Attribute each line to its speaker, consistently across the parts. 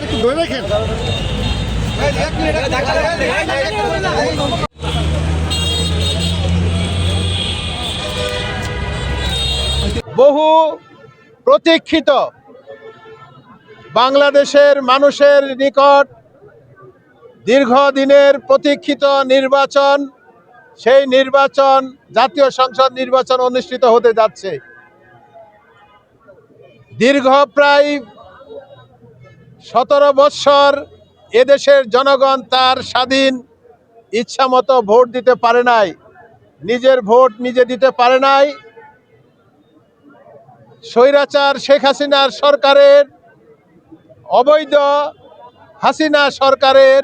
Speaker 1: একটু ধরে রাখেন।
Speaker 2: বহু প্রতীক্ষিত বাংলাদেশের মানুষের নিকট দীর্ঘদিনের প্রতীক্ষিত নির্বাচন, সেই নির্বাচন জাতীয় সংসদ নির্বাচন অনুষ্ঠিত হতে যাচ্ছে। দীর্ঘ প্রায় 17 বৎসর এদেশের জনগণ তার স্বাধীন ইচ্ছামতো ভোট দিতে পারে নাই, নিজের ভোট নিজে দিতে পারে নাই। স্বৈরাচার শেখ হাসিনার সরকারের, অবৈধ হাসিনা সরকারের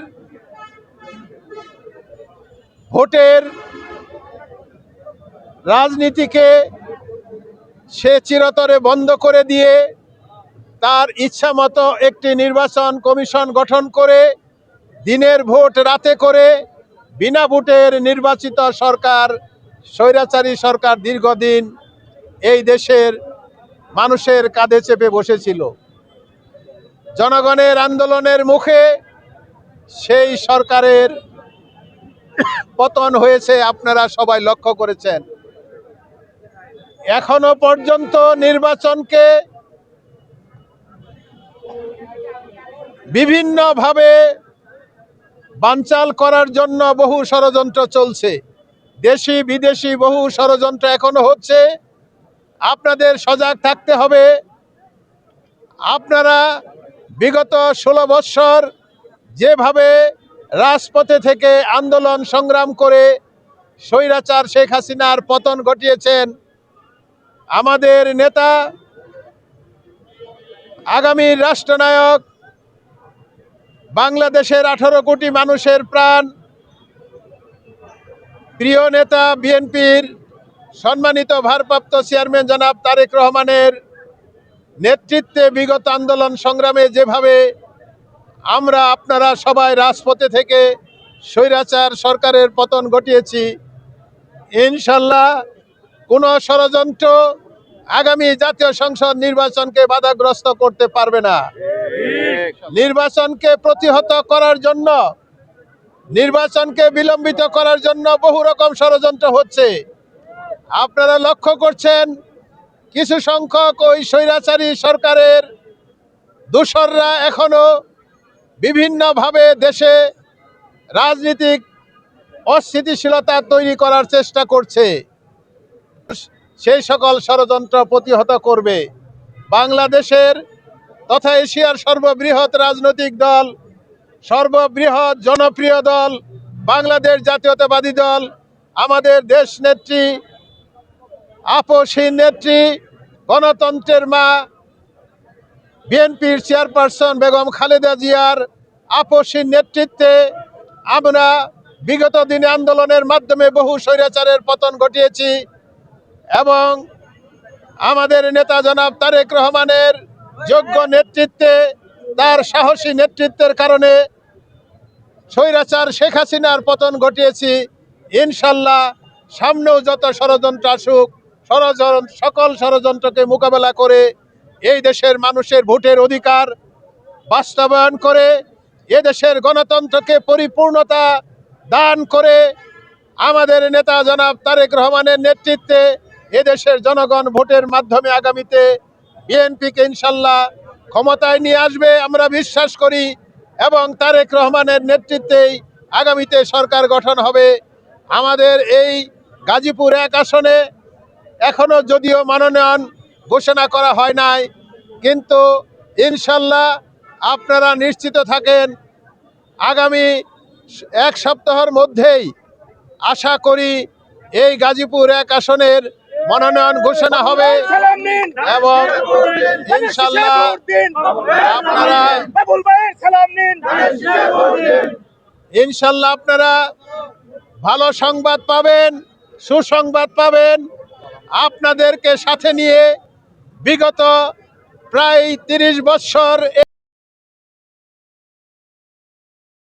Speaker 2: ভোটের রাজনীতিকে সে চিরতরে বন্ধ করে দিয়ে তার ইচ্ছামতো একটি নির্বাচন কমিশন গঠন করে দিনের ভোট রাতে করে বিনা ভোটের নির্বাচিত সরকার, স্বৈরাচারী সরকার দীর্ঘদিন এই দেশের মানুষের কাঁধে চেপে বসেছিল। জনগণের আন্দোলনের মুখে সেই সরকারের পতন হয়েছে, আপনারা সবাই লক্ষ্য করেছেন। এখনো পর্যন্ত নির্বাচনকে বিভিন্নভাবে বানচাল করার জন্য বহু ষড়যন্ত্র চলছে, দেশি বিদেশি বহু ষড়যন্ত্র এখনো হচ্ছে। আপনাদের সজাগ থাকতে হবে। আপনারা বিগত 16 বৎসর যেভাবে রাজপথে থেকে আন্দোলন সংগ্রাম করে স্বৈরাচার শেখ হাসিনার পতন ঘটিয়েছেন, আমাদের নেতা, আগামীর রাষ্ট্রনায়ক, বাংলাদেশের 18 কোটি মানুষের প্রাণ, প্রিয় নেতা বিএনপির সম্মানিত ভারপ্রাপ্ত চেয়ারম্যান জনাব তারেক রহমানের নেতৃত্বে বিগত আন্দোলন সংগ্রামে যেভাবে আমরা আপনারা সবাই রাজপথে থেকে স্বৈরাচার সরকারের পতন ঘটিয়েছি, ইনশাল্লাহ কোনো ষড়যন্ত্র আগামী জাতীয় সংসদ নির্বাচনকে বাধাগ্রস্ত করতে পারবে না। নির্বাচনকে প্রতিহত করার জন্য, নির্বাচনকে বিলম্বিত করার জন্য বহু রকম ষড়যন্ত্র হচ্ছে। আপনারা লক্ষ্য করছেন কিছু সংখ্যক ওই স্বৈরাচারী সরকারের দোসররা এখনো বিভিন্নভাবে দেশে রাজনৈতিক অস্থিতিশীলতা তৈরি করার চেষ্টা করছে। সেই সকল ষড়যন্ত্র প্রতিহত করবে। বাংলাদেশের তথা এশিয়ার সর্ববৃহৎ রাজনৈতিক দল, সর্ববৃহৎ জনপ্রিয় দল বাংলাদেশ জাতীয়তাবাদী দল, আমাদের দেশ নেত্রী, আপসহীন নেত্রী, গণতন্ত্রের মা বিএনপির চেয়ারপারসন বেগম খালেদা জিয়ার আপসহীন নেতৃত্বে আমরা বিগত দিনে আন্দোলনের মাধ্যমে বহু স্বৈরাচারের পতন ঘটিয়েছি এবং আমাদের নেতা জনাব তারেক রহমানের যোগ্য নেতৃত্বে, তার সাহসী নেতৃত্বের কারণে স্বৈরাচার শেখ হাসিনার পতন ঘটিয়েছি। ইনশাল্লাহ সামনেও যত ষড়যন্ত্র আসুক, সকল ষড়যন্ত্রকে মোকাবেলা করে এই দেশের মানুষের ভোটের অধিকার বাস্তবায়ন করে এদেশের গণতন্ত্রকে পরিপূর্ণতা দান করে আমাদের নেতা জনাব তারেক রহমানের নেতৃত্বে এদেশের জনগণ ভোটের মাধ্যমে আগামীতে বিএনপিকে ইনশাল্লাহ ক্ষমতায় নিয়ে আসবে আমরা বিশ্বাস করি এবং তারেক রহমানের নেতৃত্বেই আগামীতে সরকার গঠন হবে। আমাদের এই গাজীপুর 1 আসনে এখনো যদিও মনোনয়ন ঘোষণা করা হয় নাই, কিন্তু ইনশাল্লাহ আপনারা নিশ্চিত থাকেন আগামী 1 সপ্তাহের মধ্যেই আশা করি এই গাজীপুর 1 আসনের মনোনয়ন ঘোষণা হবে এবং ইনশাল্লাহ আপনারা ভালো সংবাদ পাবেন, সুসংবাদ পাবেন। আপনাদেরকে সাথে নিয়ে বিগত প্রায় 30 বৎসর